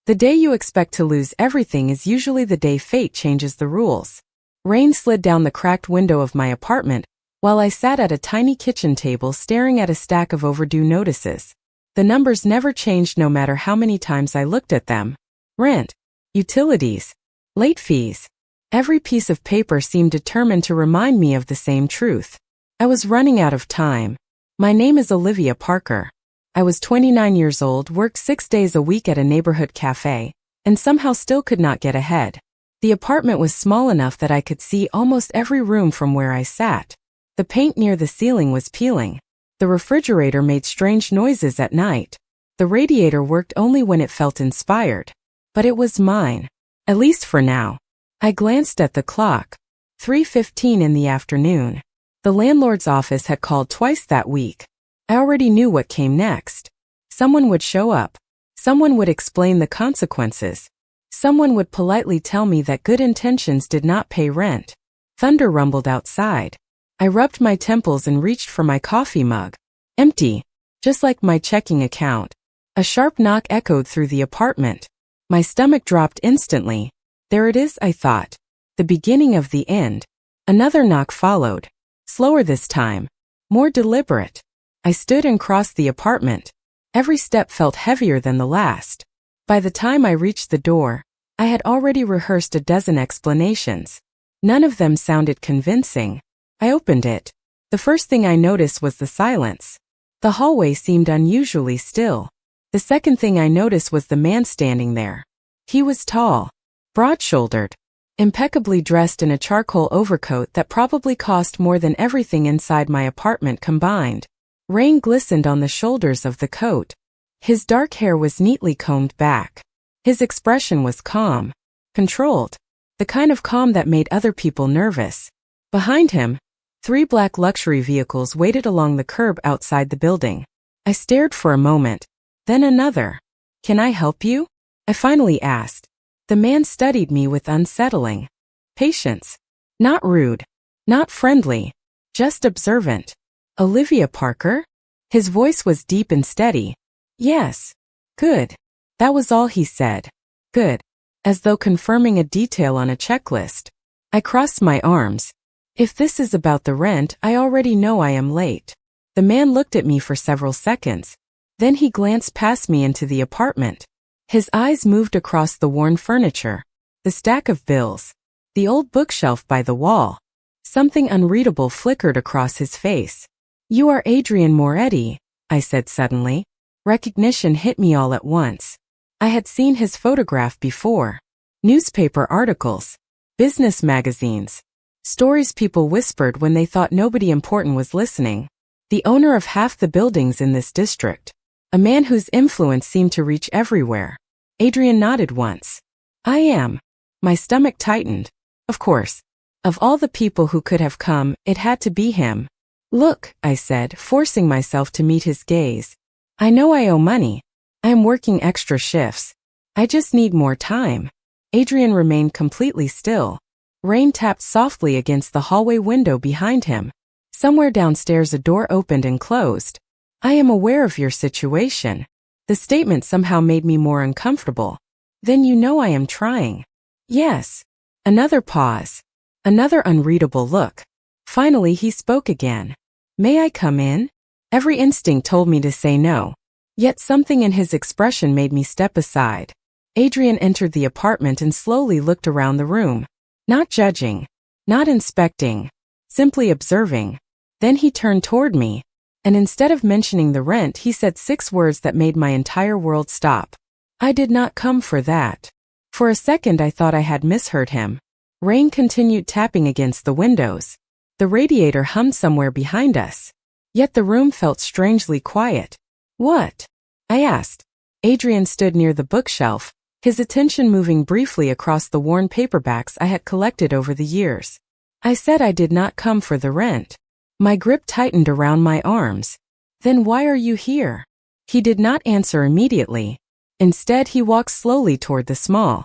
The day you expect to lose everything is usually the day fate changes the rules. Rain slid down the cracked window of my apartment, while I sat at a tiny kitchen table staring at a stack of overdue notices. The numbers never changed no matter how many times I looked at them. Rent, utilities, late fees. Every piece of paper seemed determined to remind me of the same truth. I was running out of time. My name is Olivia Parker. I was 29 years old, worked 6 days a week at a neighborhood cafe, and somehow still could not get ahead. The apartment was small enough that I could see almost every room from where I sat. The paint near the ceiling was peeling. The refrigerator made strange noises at night. The radiator worked only when it felt inspired. But it was mine. At least for now. I glanced at the clock. 3:15 in the afternoon. The landlord's office had called twice that week. I already knew what came next. Someone would show up. Someone would explain the consequences. Someone would politely tell me that good intentions did not pay rent. Thunder rumbled outside. I rubbed my temples and reached for my coffee mug. Empty. Just like my checking account. A sharp knock echoed through the apartment. My stomach dropped instantly. There it is, I thought. The beginning of the end. Another knock followed. Slower this time. More deliberate. I stood and crossed the apartment. Every step felt heavier than the last. By the time I reached the door, I had already rehearsed a dozen explanations. None of them sounded convincing. I opened it. The first thing I noticed was the silence. The hallway seemed unusually still. The second thing I noticed was the man standing there. He was tall, broad-shouldered, impeccably dressed in a charcoal overcoat that probably cost more than everything inside my apartment combined. Rain glistened on the shoulders of the coat. His dark hair was neatly combed back. His expression was calm, controlled, the kind of calm that made other people nervous. Behind him, 3 black luxury vehicles waited along the curb outside the building. I stared for a moment, then another. "Can I help you?" I finally asked. The man studied me with unsettling patience. Not rude, not friendly, just observant. "Olivia Parker?" His voice was deep and steady. "Yes." "Good." That was all he said. "Good." As though confirming a detail on a checklist. I crossed my arms. If this is about the rent, I already know I am late. The man looked at me for several seconds. Then he glanced past me into the apartment. His eyes moved across the worn furniture, the stack of bills, the old bookshelf by the wall. Something unreadable flickered across his face. "You are Adrian Moretti," I said suddenly. Recognition hit me all at once. I had seen his photograph before. Newspaper articles, business magazines, stories people whispered when they thought nobody important was listening. The owner of half the buildings in this district. A man whose influence seemed to reach everywhere. Adrian nodded once. "I am." My stomach tightened. Of course. Of all the people who could have come, it had to be him. "Look," I said, forcing myself to meet his gaze. "I know I owe money. I am working extra shifts. I just need more time." Adrian remained completely still. Rain tapped softly against the hallway window behind him. Somewhere downstairs a door opened and closed. "I am aware of your situation." The statement somehow made me more uncomfortable. "Then you know I am trying." "Yes." Another pause. Another unreadable look. Finally he spoke again. "May I come in?" Every instinct told me to say no. Yet something in his expression made me step aside. Adrian entered the apartment and slowly looked around the room. Not judging. Not inspecting. Simply observing. Then he turned toward me. And instead of mentioning the rent, he said 6 words that made my entire world stop. "I did not come for that." For a second I thought I had misheard him. Rain continued tapping against the windows. The radiator hummed somewhere behind us. Yet the room felt strangely quiet. "What?" I asked. Adrian stood near the bookshelf, his attention moving briefly across the worn paperbacks I had collected over the years. "I said I did not come for the rent." My grip tightened around my arms. "Then why are you here?" He did not answer immediately. Instead, he walked slowly toward the small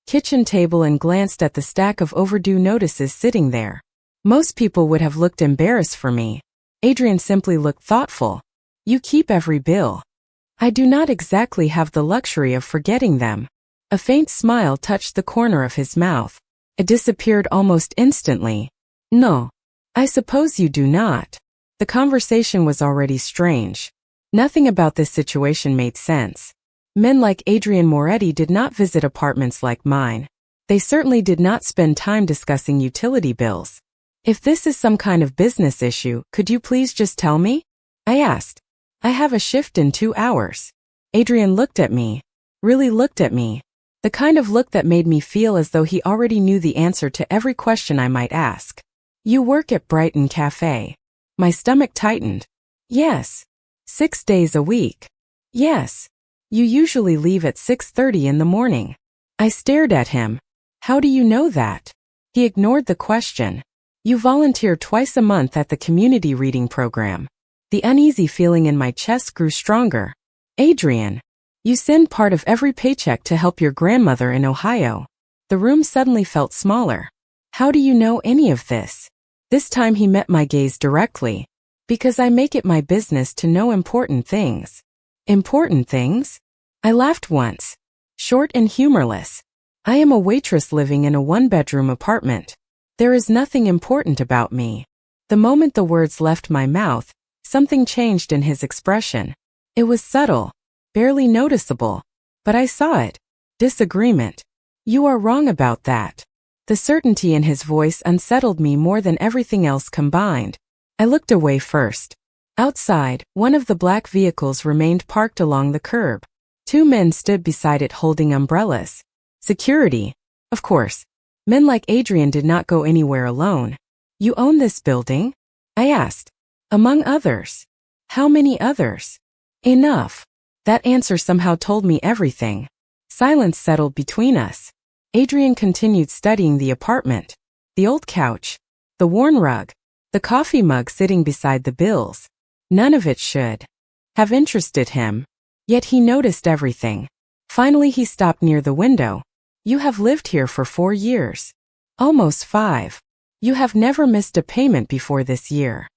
kitchen table and glanced at the stack of overdue notices sitting there. Most people would have looked embarrassed for me. Adrian simply looked thoughtful. "You keep every bill." "I do not exactly have the luxury of forgetting them." A faint smile touched the corner of his mouth. It disappeared almost instantly. No. I suppose you do not. The conversation was already strange. Nothing about this situation made sense. Men like Adrian Moretti did not visit apartments like mine. They certainly did not spend time discussing utility bills. If this is some kind of business issue, could you please just tell me? I asked. I have a shift in 2 hours. Adrian looked at me. Really looked at me. The kind of look that made me feel as though he already knew the answer to every question I might ask. You work at Brighton Cafe. My stomach tightened. Yes. 6 days a week. Yes. You usually leave at 6:30 in the morning. I stared at him. How do you know that? He ignored the question. You volunteer twice a month at the community reading program. The uneasy feeling in my chest grew stronger. Adrian, you send part of every paycheck to help your grandmother in Ohio. The room suddenly felt smaller. How do you know any of this? This time he met my gaze directly. Because I make it my business to know important things. Important things? I laughed once. Short and humorless. I am a waitress living in a one-bedroom apartment. There is nothing important about me. The moment the words left my mouth, something changed in his expression. It was subtle, barely noticeable, but I saw it. Disagreement. You are wrong about that. The certainty in his voice unsettled me more than everything else combined. I looked away first. Outside, one of the black vehicles remained parked along the curb. 2 men stood beside it holding umbrellas. Security. Of course. Men like Adrian did not go anywhere alone. You own this building? I asked. Among others. How many others? Enough. That answer somehow told me everything. Silence settled between us. Adrian continued studying the apartment. The old couch. The worn rug. The coffee mug sitting beside the bills. None of it should have interested him. Yet he noticed everything. Finally he stopped near the window. You have lived here for 4 years. Almost 5. You have never missed a payment before this year.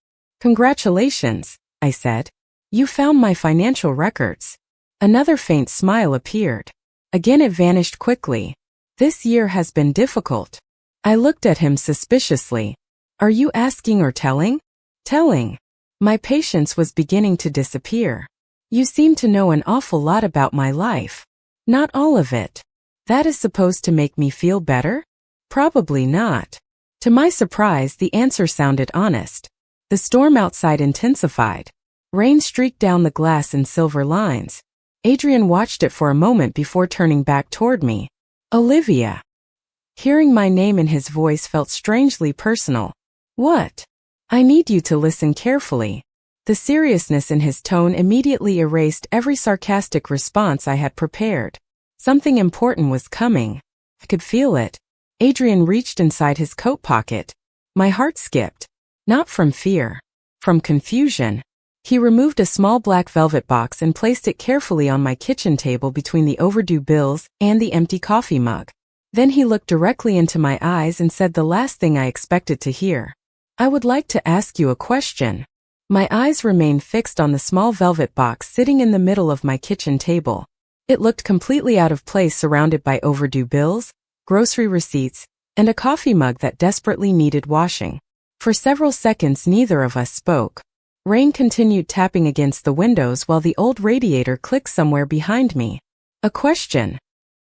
Congratulations, I said. You found my financial records. Another faint smile appeared. Again it vanished quickly. This year has been difficult. I looked at him suspiciously. Are you asking or telling? Telling. My patience was beginning to disappear. You seem to know an awful lot about my life. Not all of it. That is supposed to make me feel better? Probably not. To my surprise, the answer sounded honest. The storm outside intensified. Rain streaked down the glass in silver lines. Adrian watched it for a moment before turning back toward me. Olivia. Hearing my name in his voice felt strangely personal. What? I need you to listen carefully. The seriousness in his tone immediately erased every sarcastic response I had prepared. Something important was coming. I could feel it. Adrian reached inside his coat pocket. My heart skipped. Not from fear. From confusion. He removed a small black velvet box and placed it carefully on my kitchen table between the overdue bills and the empty coffee mug. Then he looked directly into my eyes and said the last thing I expected to hear. I would like to ask you a question. My eyes remained fixed on the small velvet box sitting in the middle of my kitchen table. It looked completely out of place surrounded by overdue bills, grocery receipts, and a coffee mug that desperately needed washing. For several seconds neither of us spoke. Rain continued tapping against the windows while the old radiator clicked somewhere behind me. A question?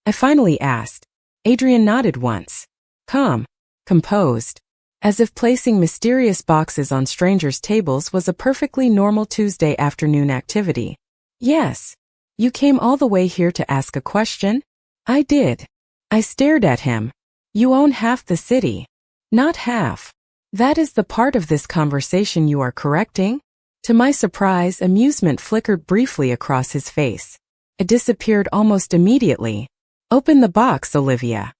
I finally asked. Adrian nodded once. Calm. Composed. As if placing mysterious boxes on strangers' tables was a perfectly normal Tuesday afternoon activity. Yes. You came all the way here to ask a question? I did. I stared at him. You own half the city. Not half. That is the part of this conversation you are correcting? To my surprise, amusement flickered briefly across his face. It disappeared almost immediately. Open the box, Olivia.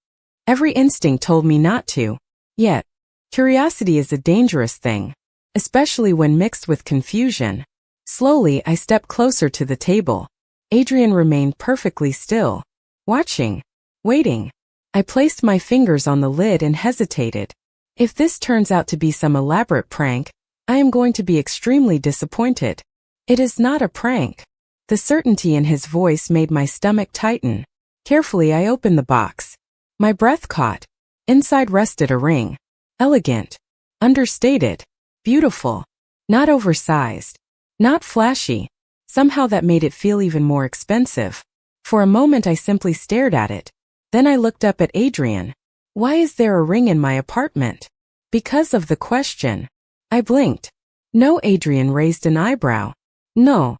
Every instinct told me not to. Yet, curiosity is a dangerous thing, especially when mixed with confusion. Slowly, I stepped closer to the table. Adrian remained perfectly still, watching, waiting. I placed my fingers on the lid and hesitated. If this turns out to be some elaborate prank, I am going to be extremely disappointed. It is not a prank. The certainty in his voice made my stomach tighten. Carefully, I opened the box. My breath caught. Inside rested a ring. Elegant. Understated. Beautiful. Not oversized. Not flashy. Somehow that made it feel even more expensive. For a moment I simply stared at it. Then I looked up at Adrian. Why is there a ring in my apartment? Because of the question. I blinked. No, Adrian raised an eyebrow. No.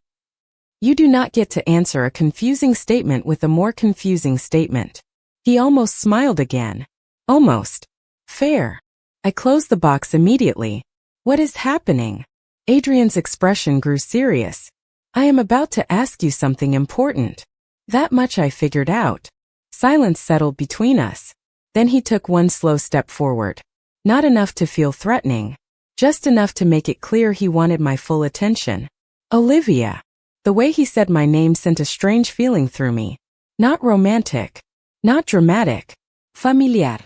You do not get to answer a confusing statement with a more confusing statement. He almost smiled again. Almost. Fair. I closed the box immediately. What is happening? Adrian's expression grew serious. I am about to ask you something important. That much I figured out. Silence settled between us. Then he took one slow step forward. Not enough to feel threatening. Just enough to make it clear he wanted my full attention. Olivia. The way he said my name sent a strange feeling through me. Not romantic. Not dramatic. Familiar.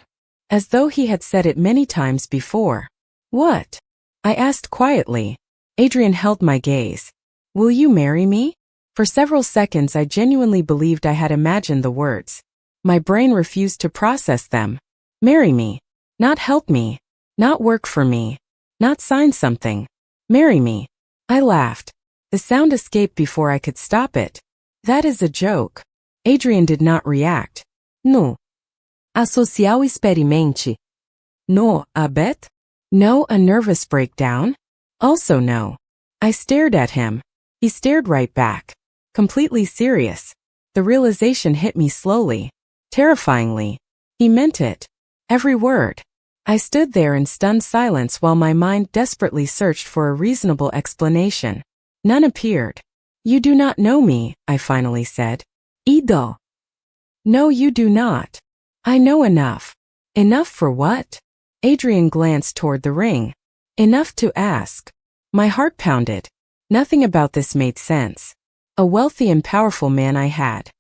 As though he had said it many times before. What? I asked quietly. Adrian held my gaze. Will you marry me? For several seconds I genuinely believed I had imagined the words. My brain refused to process them. Marry me. Not help me. Not work for me. Not sign something. Marry me. I laughed. The sound escaped before I could stop it. That is a joke. Adrian did not react. No. A social experimente. No, a bet? No, a nervous breakdown? Also no. I stared at him. He stared right back. Completely serious. The realization hit me slowly. Terrifyingly. He meant it. Every word. I stood there in stunned silence while my mind desperately searched for a reasonable explanation. None appeared. You do not know me, I finally said. Ido. No, you do not. I know enough. Enough for what? Adrian glanced toward the ring. Enough to ask. My heart pounded. Nothing about this made sense. A wealthy and powerful man I had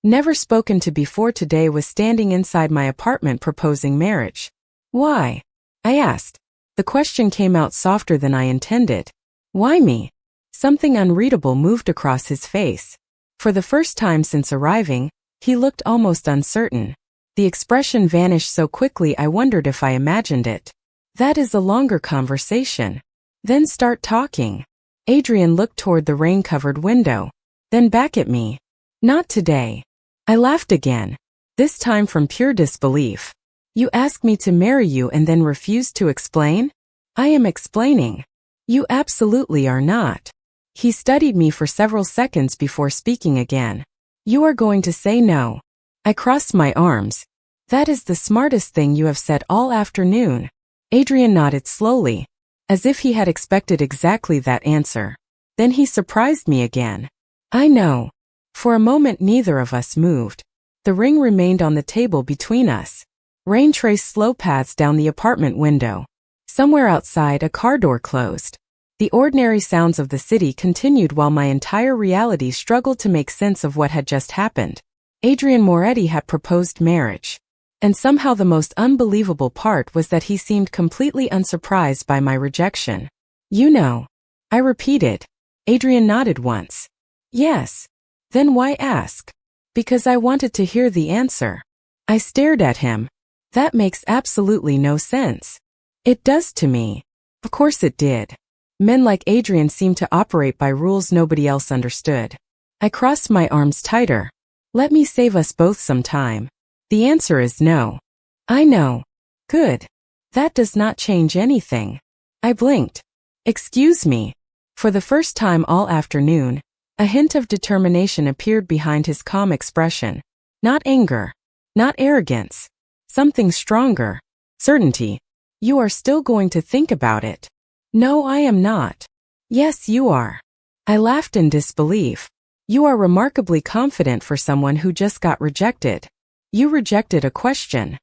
never spoken to before today was standing inside my apartment proposing marriage. Why? I asked. The question came out softer than I intended. Why me? Something unreadable moved across his face. For the first time since arriving, he looked almost uncertain. The expression vanished so quickly I wondered if I imagined it. That is a longer conversation. Then start talking. Adrian looked toward the rain-covered window. Then back at me. Not today. I laughed again. This time from pure disbelief. You ask me to marry you and then refuse to explain? I am explaining. You absolutely are not. He studied me for several seconds before speaking again. You are going to say no. I crossed my arms. That is the smartest thing you have said all afternoon. Adrian nodded slowly, as if he had expected exactly that answer. Then he surprised me again. I know. For a moment neither of us moved. The ring remained on the table between us. Rain traced slow paths down the apartment window. Somewhere outside, a car door closed. The ordinary sounds of the city continued while my entire reality struggled to make sense of what had just happened. Adrian Moretti had proposed marriage. And somehow the most unbelievable part was that he seemed completely unsurprised by my rejection. You know. I repeated. Adrian nodded once. Yes. Then why ask? Because I wanted to hear the answer. I stared at him. That makes absolutely no sense. It does to me. Of course it did. Men like Adrian seemed to operate by rules nobody else understood. I crossed my arms tighter. Let me save us both some time. The answer is no. I know. Good. That does not change anything. I blinked. Excuse me. For the first time all afternoon, a hint of determination appeared behind his calm expression. Not anger. Not arrogance. Something stronger. Certainty. You are still going to think about it. No, I am not. Yes, you are. I laughed in disbelief. You are remarkably confident for someone who just got rejected. You rejected a question.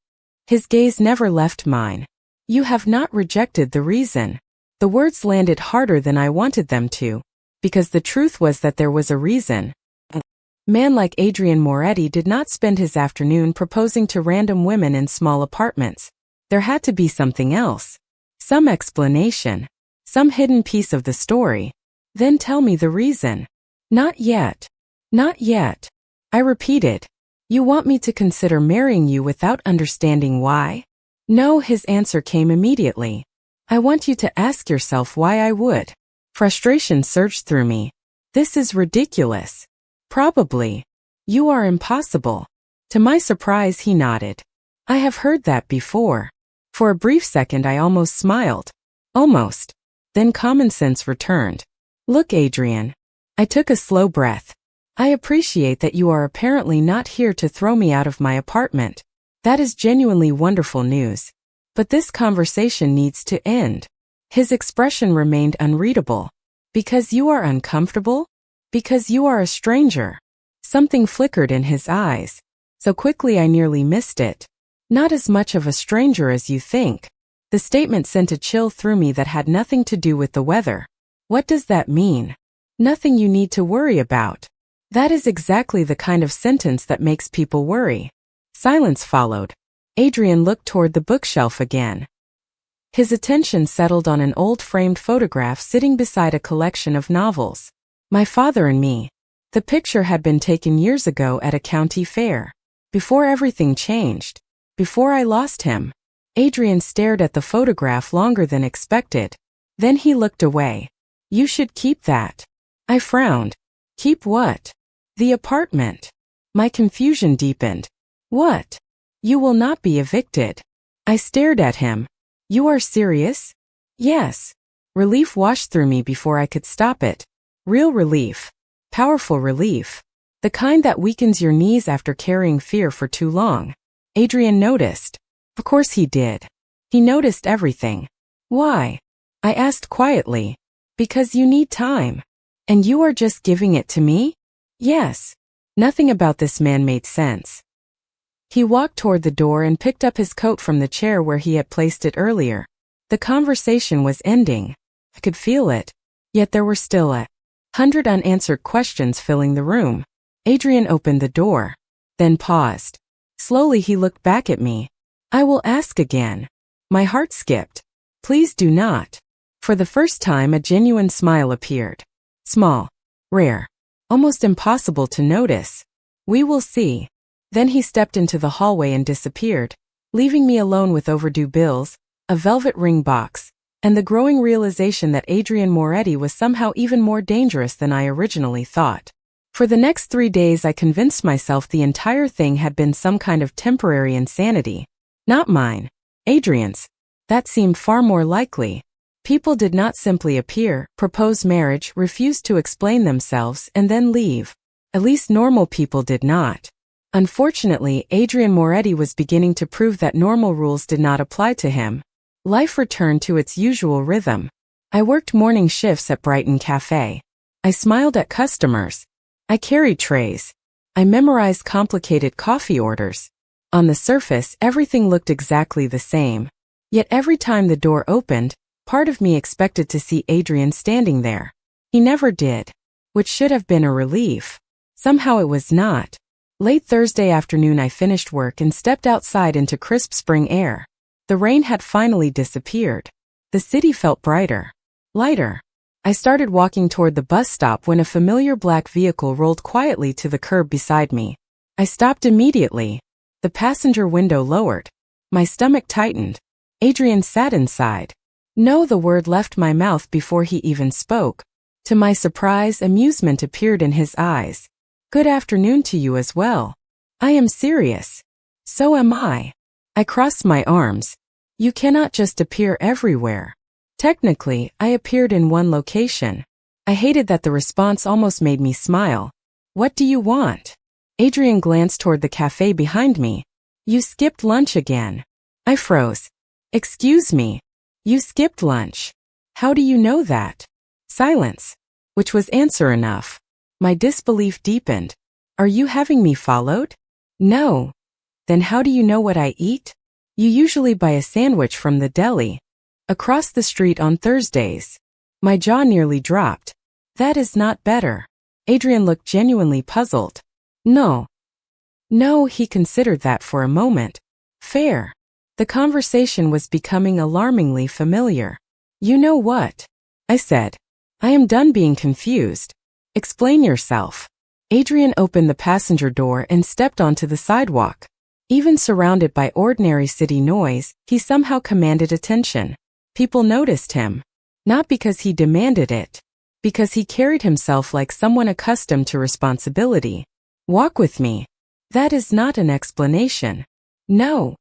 His gaze never left mine. You have not rejected the reason. The words landed harder than I wanted them to, because the truth was that there was a reason. A man like Adrian Moretti did not spend his afternoon proposing to random women in small apartments. There had to be something else. Some explanation. Some hidden piece of the story. Then tell me the reason. Not yet. Not yet. I repeated. You want me to consider marrying you without understanding why? No, his answer came immediately. I want you to ask yourself why I would. Frustration surged through me. This is ridiculous. Probably. You are impossible. To my surprise, he nodded. I have heard that before. For a brief second, I almost smiled. Almost. Then common sense returned. Look, Adrian. I took a slow breath. I appreciate that you are apparently not here to throw me out of my apartment. That is genuinely wonderful news. But this conversation needs to end. His expression remained unreadable. Because you are uncomfortable? Because you are a stranger. Something flickered in his eyes. So quickly I nearly missed it. Not as much of a stranger as you think. The statement sent a chill through me that had nothing to do with the weather. What does that mean? Nothing you need to worry about. That is exactly the kind of sentence that makes people worry. Silence followed. Adrian looked toward the bookshelf again. His attention settled on an old framed photograph sitting beside a collection of novels. My Father and Me. The picture had been taken years ago at a county fair. Before everything changed. Before I lost him. Adrian stared at the photograph longer than expected. Then he looked away. You should keep that. I frowned. Keep what? The apartment. My confusion deepened. What? You will not be evicted. I stared at him. You are serious? Yes. Relief washed through me before I could stop it. Real relief. Powerful relief. The kind that weakens your knees after carrying fear for too long. Adrian noticed. Of course he did. He noticed everything. Why? I asked quietly. Because you need time. And you are just giving it to me? Yes. Nothing about this man made sense. He walked toward the door and picked up his coat from the chair where he had placed it earlier. The conversation was ending. I could feel it. Yet there were still 100 unanswered questions filling the room. Adrian opened the door. Then paused. Slowly he looked back at me. I will ask again. My heart skipped. Please do not. For the first time a genuine smile appeared. Small. Rare. Almost impossible to notice. We will see. Then he stepped into the hallway and disappeared, leaving me alone with overdue bills, a velvet ring box, and the growing realization that Adrian Moretti was somehow even more dangerous than I originally thought. For the next 3 days I convinced myself the entire thing had been some kind of temporary insanity. Not mine. Adrian's. That seemed far more likely. People did not simply appear, propose marriage, refuse to explain themselves, and then leave. At least normal people did not. Unfortunately, Adrian Moretti was beginning to prove that normal rules did not apply to him. Life returned to its usual rhythm. I worked morning shifts at Brighton Cafe. I smiled at customers. I carried trays. I memorized complicated coffee orders. On the surface, everything looked exactly the same. Yet every time the door opened, part of me expected to see Adrian standing there. He never did. Which should have been a relief. Somehow it was not. Late Thursday afternoon I finished work and stepped outside into crisp spring air. The rain had finally disappeared. The city felt brighter. Lighter. I started walking toward the bus stop when a familiar black vehicle rolled quietly to the curb beside me. I stopped immediately. The passenger window lowered. My stomach tightened. Adrian sat inside. No, the word left my mouth before he even spoke. To my surprise, amusement appeared in his eyes. Good afternoon to you as well. I am serious. So am I. I crossed my arms. You cannot just appear everywhere. Technically, I appeared in one location. I hated that the response almost made me smile. What do you want? Adrian glanced toward the cafe behind me. You skipped lunch again. I froze. Excuse me. You skipped lunch. How do you know that? Silence. Which was answer enough. My disbelief deepened. Are you having me followed? No. Then how do you know what I eat? You usually buy a sandwich from the deli. Across the street on Thursdays. My jaw nearly dropped. That is not better. Adrian looked genuinely puzzled. No. No, he considered that for a moment. Fair. The conversation was becoming alarmingly familiar. You know what? I said. I am done being confused. Explain yourself. Adrian opened the passenger door and stepped onto the sidewalk. Even surrounded by ordinary city noise, he somehow commanded attention. People noticed him. Not because he demanded it. Because he carried himself like someone accustomed to responsibility. Walk with me. That is not an explanation. No.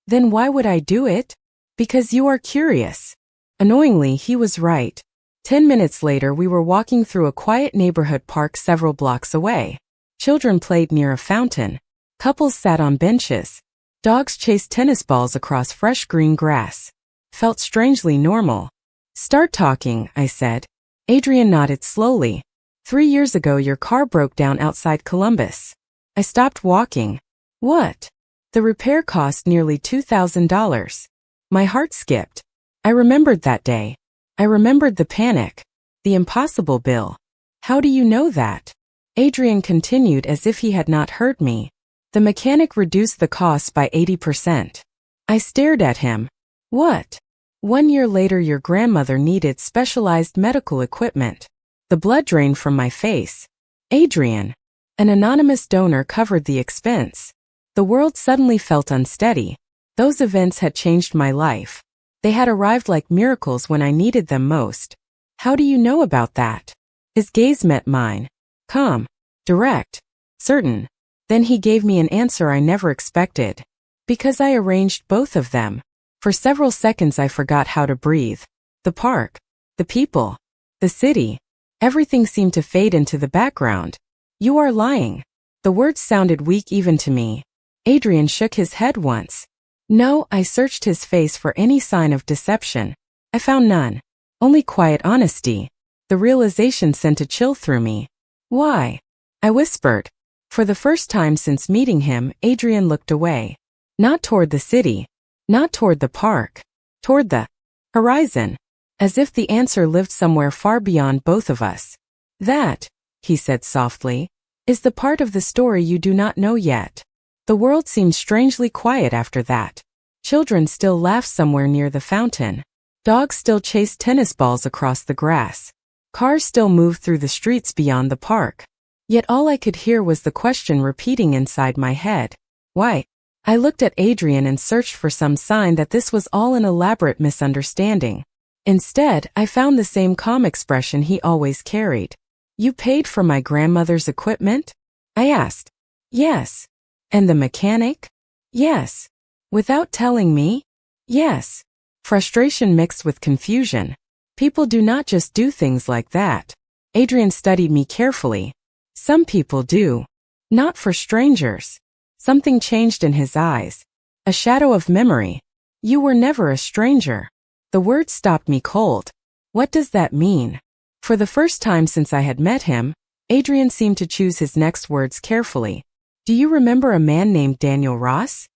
Then why would I do it? Because you are curious. Annoyingly, he was right. 10 minutes later, we were walking through a quiet neighborhood park several blocks away. Children played near a fountain. Couples sat on benches. Dogs chased tennis balls across fresh green grass. Felt strangely normal. Start talking, I said. Adrian nodded slowly. 3 years ago, your car broke down outside Columbus. I stopped walking. What? The repair cost nearly $2,000. My heart skipped. I remembered that day. I remembered the panic. The impossible bill. How do you know that? Adrian continued as if he had not heard me. The mechanic reduced the cost by 80%. I stared at him. What? 1 year later, your grandmother needed specialized medical equipment. The blood drained from my face. Adrian. An anonymous donor covered the expense. The world suddenly felt unsteady. Those events had changed my life. They had arrived like miracles when I needed them most. How do you know about that? His gaze met mine. Calm. Direct. Certain. Then he gave me an answer I never expected. Because I arranged both of them. For several seconds I forgot how to breathe. The park. The people. The city. Everything seemed to fade into the background. You are lying. The words sounded weak even to me. Adrian shook his head once. No, I searched his face for any sign of deception. I found none. Only quiet honesty. The realization sent a chill through me. Why? I whispered. For the first time since meeting him, Adrian looked away. Not toward the city. Not toward the park. Toward the horizon. As if the answer lived somewhere far beyond both of us. That, he said softly, is the part of the story you do not know yet. The world seemed strangely quiet after that. Children still laughed somewhere near the fountain. Dogs still chased tennis balls across the grass. Cars still moved through the streets beyond the park. Yet all I could hear was the question repeating inside my head. Why? I looked at Adrian and searched for some sign that this was all an elaborate misunderstanding. Instead, I found the same calm expression he always carried. You paid for my grandmother's equipment? I asked. Yes. And the mechanic? Yes. Without telling me? Yes. Frustration mixed with confusion. People do not just do things like that. Adrian studied me carefully. Some people do. Not for strangers. Something changed in his eyes. A shadow of memory. You were never a stranger. The word stopped me cold. What does that mean? For the first time since I had met him, Adrian seemed to choose his next words carefully. Do you remember a man named Daniel Ross?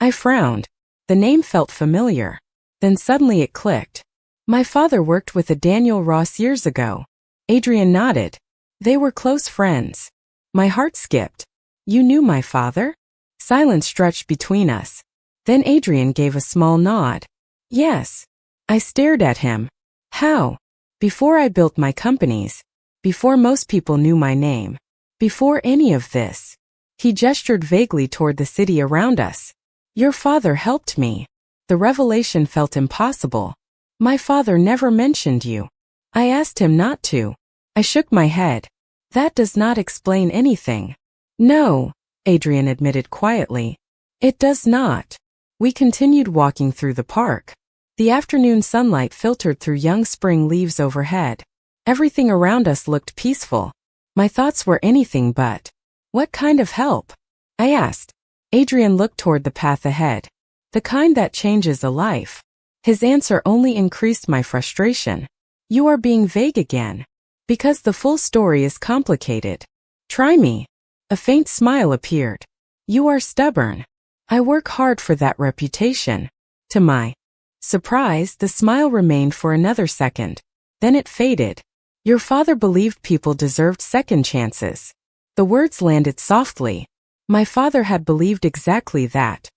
I frowned. The name felt familiar. Then suddenly it clicked. My father worked with a Daniel Ross years ago. Adrian nodded. They were close friends. My heart skipped. You knew my father? Silence stretched between us. Then Adrian gave a small nod. Yes. I stared at him. How? Before I built my companies. Before most people knew my name. Before any of this. He gestured vaguely toward the city around us. Your father helped me. The revelation felt impossible. My father never mentioned you. I asked him not to. I shook my head. That does not explain anything. No, Adrian admitted quietly. It does not. We continued walking through the park. The afternoon sunlight filtered through young spring leaves overhead. Everything around us looked peaceful. My thoughts were anything but. What kind of help? I asked. Adrian looked toward the path ahead. The kind that changes a life. His answer only increased my frustration. You are being vague again. Because the full story is complicated. Try me. A faint smile appeared. You are stubborn. I work hard for that reputation. To my surprise, the smile remained for another second. Then it faded. Your father believed people deserved second chances. The words landed softly. My father had believed exactly that.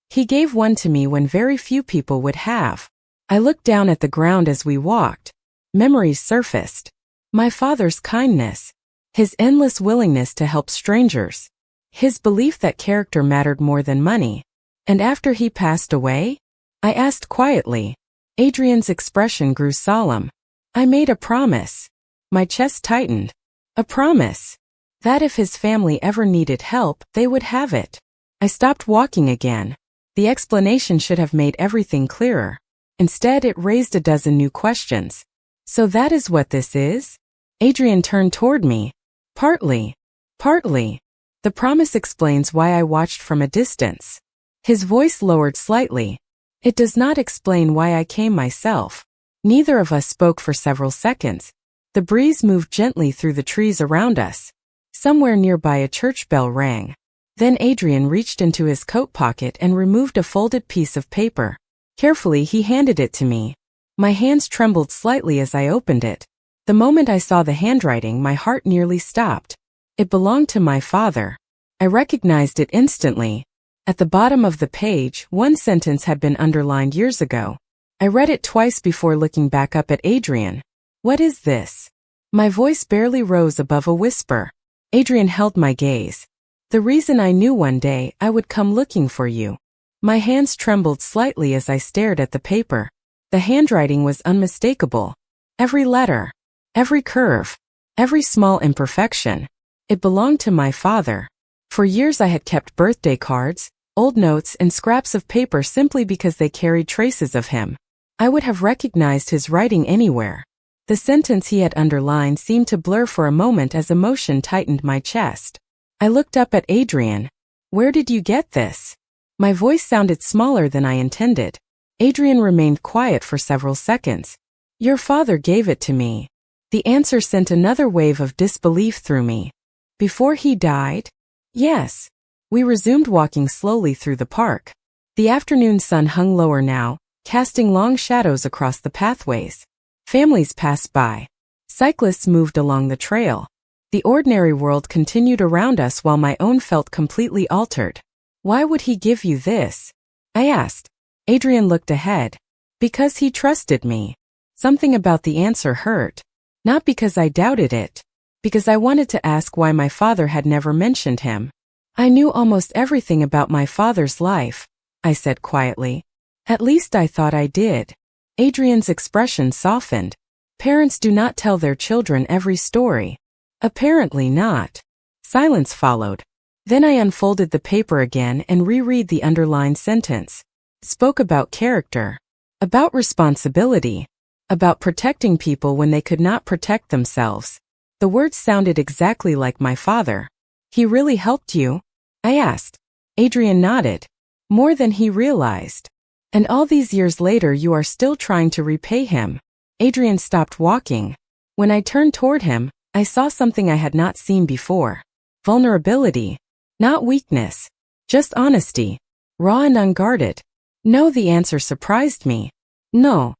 He gave one to me when very few people would have. I looked down at the ground as we walked. Memories surfaced. My father's kindness. his endless willingness to help strangers, his belief that character mattered more than money. And after he passed away? I asked quietly. Adrian's expression grew solemn. I made a promise. My chest tightened. A promise. That if his family ever needed help, they would have it. I stopped walking again. The explanation should have made everything clearer. Instead, it raised a dozen new questions. So that is what this is? Adrian turned toward me. Partly. Partly. The promise explains why I watched from a distance. His voice lowered slightly. It does not explain why I came myself. Neither of us spoke for several seconds. The breeze moved gently through the trees around us. Somewhere nearby a church bell rang. Then Adrian reached into his coat pocket and removed a folded piece of paper. Carefully he handed it to me. My hands trembled slightly as I opened it. The moment I saw the handwriting, my heart nearly stopped. It belonged to my father. I recognized it instantly. At the bottom of the page, one sentence had been underlined years ago. I read it twice before looking back up at Adrian. What is this? My voice barely rose above a whisper. Adrian held my gaze. The reason I knew one day I would come looking for you. My hands trembled slightly as I stared at the paper. The handwriting was unmistakable. Every letter, every curve, every small imperfection. It belonged to my father. For years I had kept birthday cards, old notes and scraps of paper simply because they carried traces of him. I would have recognized his writing anywhere. The sentence he had underlined seemed to blur for a moment as emotion tightened my chest. I looked up at Adrian. Where did you get this? My voice sounded smaller than I intended. Adrian remained quiet for several seconds. Your father gave it to me. The answer sent another wave of disbelief through me. Before he died? Yes. We resumed walking slowly through the park. The afternoon sun hung lower now, casting long shadows across the pathways. Families passed by. Cyclists moved along the trail. The ordinary world continued around us while my own felt completely altered. Why would he give you this? I asked. Adrian looked ahead. Because he trusted me. Something about the answer hurt. Not because I doubted it. Because I wanted to ask why my father had never mentioned him. I knew almost everything about my father's life, I said quietly. At least I thought I did. Adrian's expression softened. Parents do not tell their children every story. Apparently not. Silence followed. Then I unfolded the paper again and reread the underlined sentence. It spoke about character. About responsibility. About protecting people when they could not protect themselves. The words sounded exactly like my father. He really helped you? I asked. Adrian nodded. More than he realized. And all these years later you are still trying to repay him. Adrian stopped walking. When I turned toward him, I saw something I had not seen before. Vulnerability. Not weakness. Just honesty. Raw and unguarded. No, the answer surprised me. No.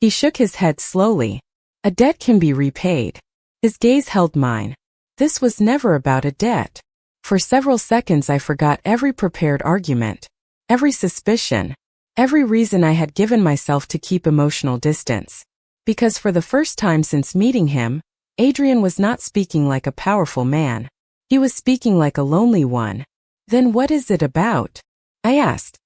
He shook his head slowly. A debt can be repaid. His gaze held mine. This was never about a debt. For several seconds I forgot every prepared argument. Every suspicion. Every reason I had given myself to keep emotional distance. Because for the first time since meeting him, Adrian was not speaking like a powerful man. He was speaking like a lonely one. Then what is it about? I asked.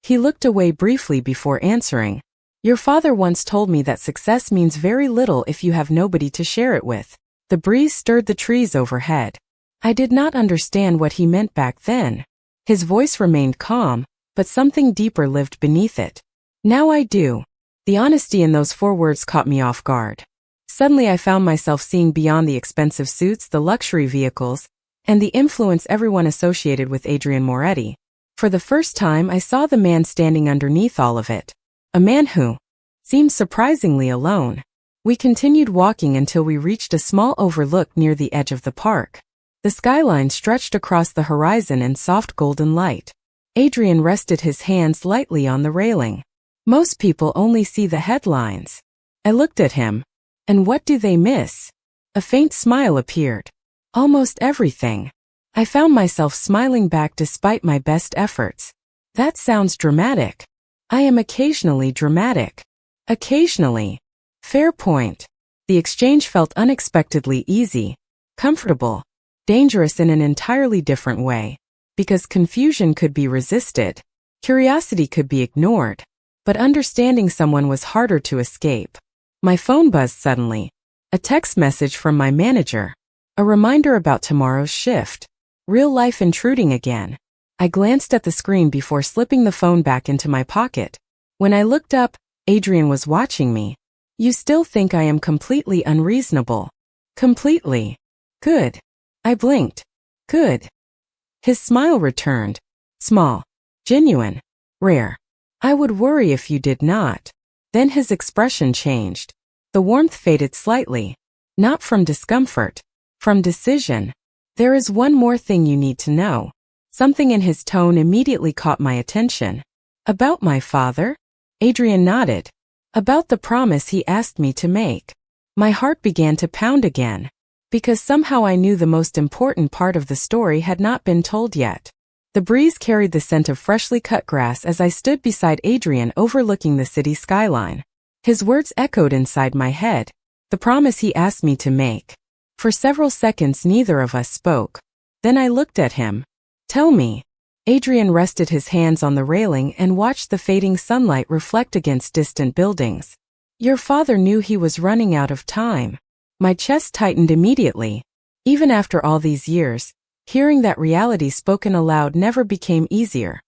He looked away briefly before answering. Your father once told me that success means very little if you have nobody to share it with. The breeze stirred the trees overhead. I did not understand what he meant back then. His voice remained calm, but something deeper lived beneath it. Now I do. The honesty in those 4 words caught me off guard. Suddenly I found myself seeing beyond the expensive suits, the luxury vehicles, and the influence everyone associated with Adrian Moretti. For the first time I saw the man standing underneath all of it. A man who seemed surprisingly alone. We continued walking until we reached a small overlook near the edge of the park. The skyline stretched across the horizon in soft golden light. Adrian rested his hands lightly on the railing. Most people only see the headlines. I looked at him. And what do they miss? A faint smile appeared. Almost everything. I found myself smiling back despite my best efforts. That sounds dramatic. I am occasionally dramatic. Occasionally. Fair point. The exchange felt unexpectedly easy. comfortable, dangerous in an entirely different way. Because confusion could be resisted, curiosity could be ignored, but understanding someone was harder to escape. My phone buzzed suddenly. A text message from my manager. A reminder about tomorrow's shift. Real life intruding again. I glanced at the screen before slipping the phone back into my pocket. When I looked up, Adrian was watching me. You still think I am completely unreasonable? Completely. Good. I blinked. Good. His smile returned. Small. Genuine. Rare. I would worry if you did not. Then his expression changed. The warmth faded slightly. Not from discomfort. From decision. There is one more thing you need to know. Something in his tone immediately caught my attention. About my father? Adrian nodded. About the promise he asked me to make. My heart began to pound again. Because somehow I knew the most important part of the story had not been told yet. The breeze carried the scent of freshly cut grass as I stood beside Adrian overlooking the city skyline. His words echoed inside my head. The promise he asked me to make. For several seconds neither of us spoke. Then I looked at him. Tell me. Adrian rested his hands on the railing and watched the fading sunlight reflect against distant buildings. Your father knew he was running out of time. My chest tightened immediately. Even after all these years, hearing that reality spoken aloud never became easier.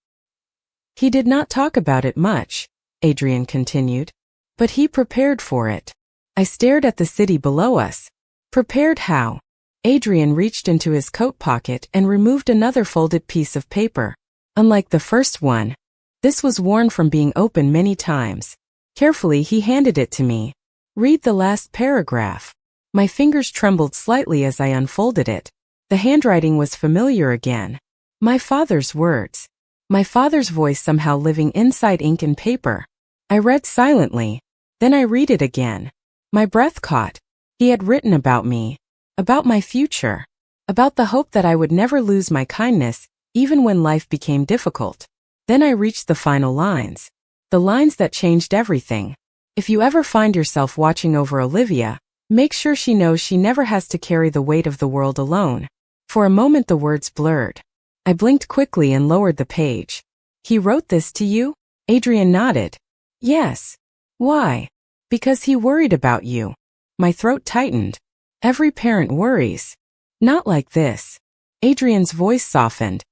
He did not talk about it much, Adrian continued. But he prepared for it. I stared at the city below us. Prepared how? Adrian reached into his coat pocket and removed another folded piece of paper. Unlike the first one, this was worn from being opened many times. Carefully he handed it to me. Read the last paragraph. My fingers trembled slightly as I unfolded it. The handwriting was familiar again. My father's words. My father's voice somehow living inside ink and paper. I read silently. Then I read it again. My breath caught. He had written about me. About my future. About the hope that I would never lose my kindness, even when life became difficult. Then I reached the final lines. The lines that changed everything. If you ever find yourself watching over Olivia, make sure she knows she never has to carry the weight of the world alone. For a moment the words blurred. I blinked quickly and lowered the page. He wrote this to you? Adrian nodded. Yes. Why? Because he worried about you. My throat tightened. Every parent worries. Not like this. Adrian's voice softened.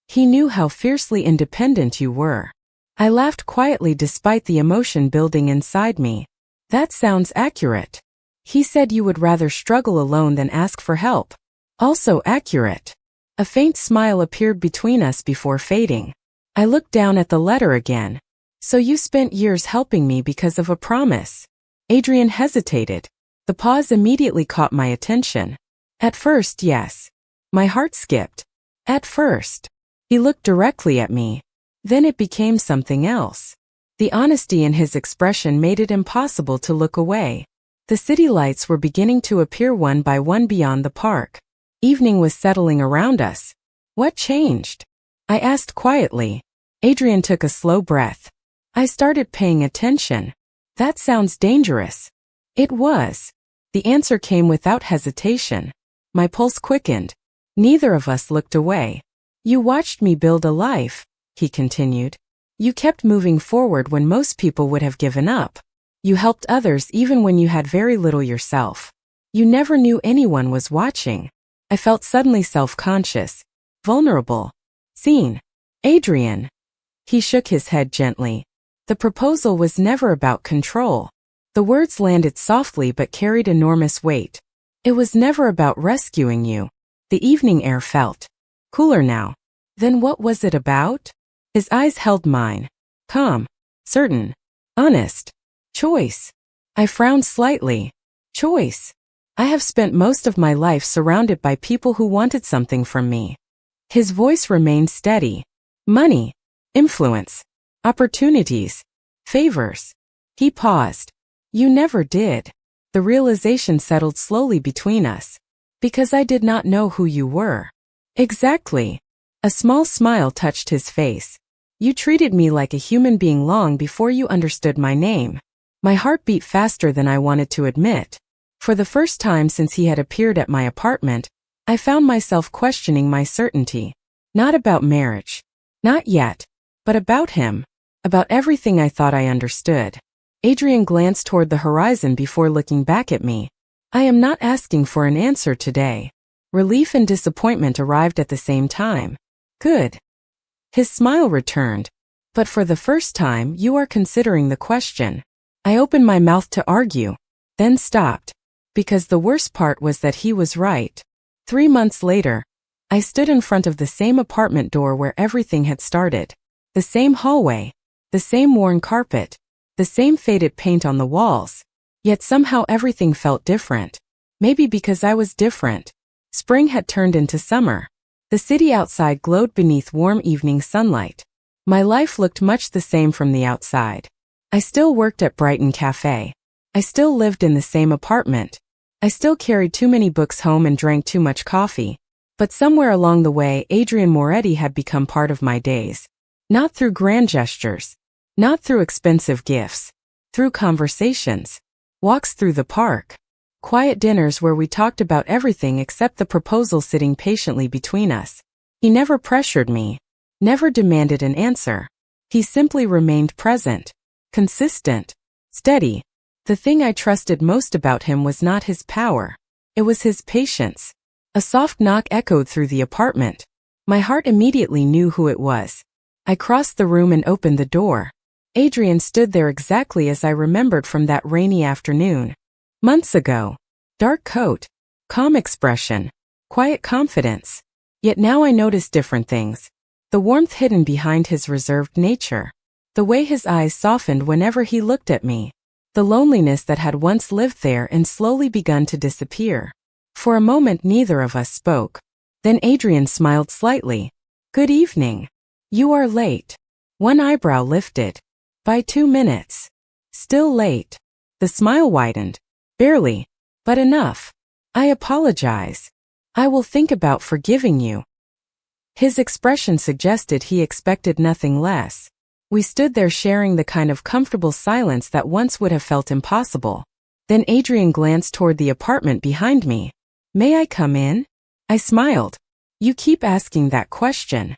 He knew how fiercely independent you were. I laughed quietly despite the emotion building inside me. That sounds accurate. He said you would rather struggle alone than ask for help. Also accurate. A faint smile appeared between us before fading. I looked down at the letter again. So you spent years helping me because of a promise. Adrian hesitated. The pause immediately caught my attention. At first, yes. My heart skipped. At first. He looked directly at me. Then it became something else. The honesty in his expression made it impossible to look away. The city lights were beginning to appear one by one beyond the park. Evening was settling around us. What changed? I asked quietly. Adrian took a slow breath. I started paying attention. That sounds dangerous. It was. The answer came without hesitation. My pulse quickened. Neither of us looked away. You watched me build a life, he continued. You kept moving forward when most people would have given up. You helped others even when you had very little yourself. You never knew anyone was watching. I felt suddenly self-conscious, vulnerable, seen. Adrian. He shook his head gently. The proposal was never about control. The words landed softly but carried enormous weight. It was never about rescuing you. The evening air felt cooler now. Then what was it about? His eyes held mine. Calm, certain, honest. Choice. I frowned slightly. Choice. I have spent most of my life surrounded by people who wanted something from me. His voice remained steady. Money, influence, opportunities, favors. He paused. You never did. The realization settled slowly between us. Because I did not know who you were. Exactly. A small smile touched his face. You treated me like a human being long before you understood my name. My heart beat faster than I wanted to admit. For the first time since he had appeared at my apartment, I found myself questioning my certainty. Not about marriage. Not yet. But about him. About everything I thought I understood. Adrian glanced toward the horizon before looking back at me. I am not asking for an answer today. Relief and disappointment arrived at the same time. Good. His smile returned. But for the first time, you are considering the question. I opened my mouth to argue, then stopped. Because the worst part was that he was right. 3 months later, I stood in front of the same apartment door where everything had started. The same hallway. The same worn carpet. The same faded paint on the walls. Yet somehow everything felt different. Maybe because I was different. Spring had turned into summer. The city outside glowed beneath warm evening sunlight. My life looked much the same from the outside. I still worked at Brighton Cafe. I still lived in the same apartment. I still carried too many books home and drank too much coffee. But somewhere along the way, Adrian Moretti had become part of my days. Not through grand gestures. Not through expensive gifts. Through conversations. Walks through the park. Quiet dinners where we talked about everything except the proposal sitting patiently between us. He never pressured me. Never demanded an answer. He simply remained present. Consistent. Steady. The thing I trusted most about him was not his power. It was his patience. A soft knock echoed through the apartment. My heart immediately knew who it was. I crossed the room and opened the door. Adrian stood there exactly as I remembered from that rainy afternoon. Months ago. Dark coat. Calm expression. Quiet confidence. Yet now I noticed different things. The warmth hidden behind his reserved nature. The way his eyes softened whenever he looked at me. The loneliness that had once lived there and slowly begun to disappear. For a moment neither of us spoke. Then Adrian smiled slightly. Good evening. You are late. One eyebrow lifted. By 2 minutes. Still late. The smile widened. Barely. But enough. I apologize. I will think about forgiving you. His expression suggested he expected nothing less. We stood there sharing the kind of comfortable silence that once would have felt impossible. Then Adrian glanced toward the apartment behind me. May I come in? I smiled. You keep asking that question.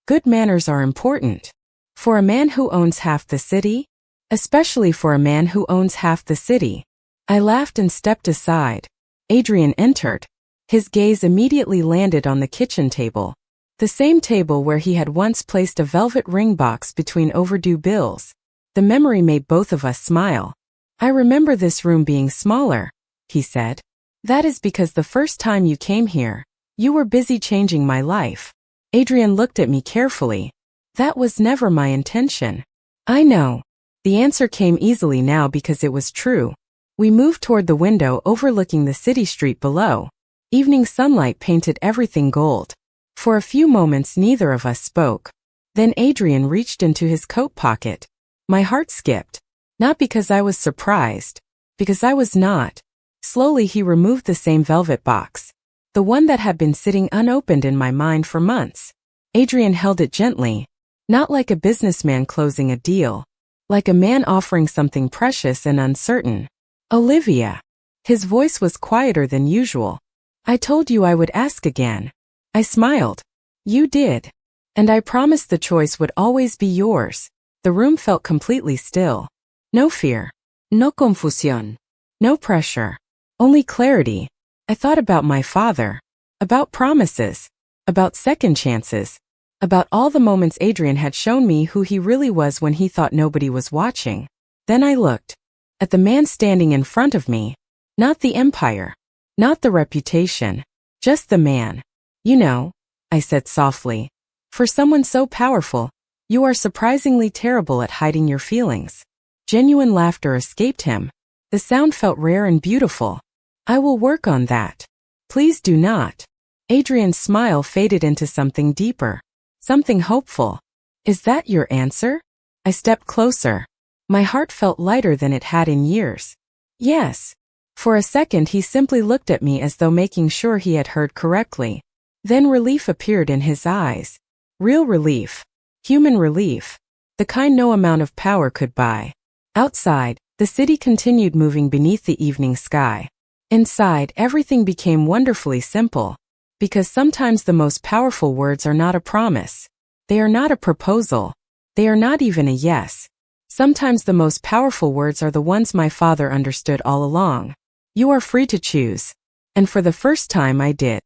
Good manners are important. For a man who owns half the city? Especially for a man who owns half the city. I laughed and stepped aside. Adrian entered. His gaze immediately landed on the kitchen table. The same table where he had once placed a velvet ring box between overdue bills. The memory made both of us smile. I remember this room being smaller, he said. That is because the first time you came here, you were busy changing my life. Adrian looked at me carefully. That was never my intention. I know. The answer came easily now because it was true. We moved toward the window overlooking the city street below. Evening sunlight painted everything gold. For a few moments neither of us spoke. Then Adrian reached into his coat pocket. My heart skipped. Not because I was surprised. Because I was not. Slowly he removed the same velvet box. The one that had been sitting unopened in my mind for months. Adrian held it gently. Not like a businessman closing a deal. Like a man offering something precious and uncertain. Olivia. His voice was quieter than usual. I told you I would ask again. I smiled. You did. And I promised the choice would always be yours. The room felt completely still. No fear. No confusión. No pressure. Only clarity. I thought about my father. About promises. About second chances. About all the moments Adrian had shown me who he really was when he thought nobody was watching. Then I looked. At the man standing in front of me. Not the empire. Not the reputation. Just the man. You know, I said softly. For someone so powerful, you are surprisingly terrible at hiding your feelings. Genuine laughter escaped him. The sound felt rare and beautiful. I will work on that. Please do not. Adrian's smile faded into something deeper. Something hopeful. Is that your answer? I stepped closer. My heart felt lighter than it had in years. Yes. For a second he simply looked at me as though making sure he had heard correctly. Then relief appeared in his eyes. Real relief. Human relief. The kind no amount of power could buy. Outside, the city continued moving beneath the evening sky. Inside, everything became wonderfully simple. Because sometimes the most powerful words are not a promise. They are not a proposal. They are not even a yes. Sometimes the most powerful words are the ones my father understood all along. You are free to choose. And for the first time I did.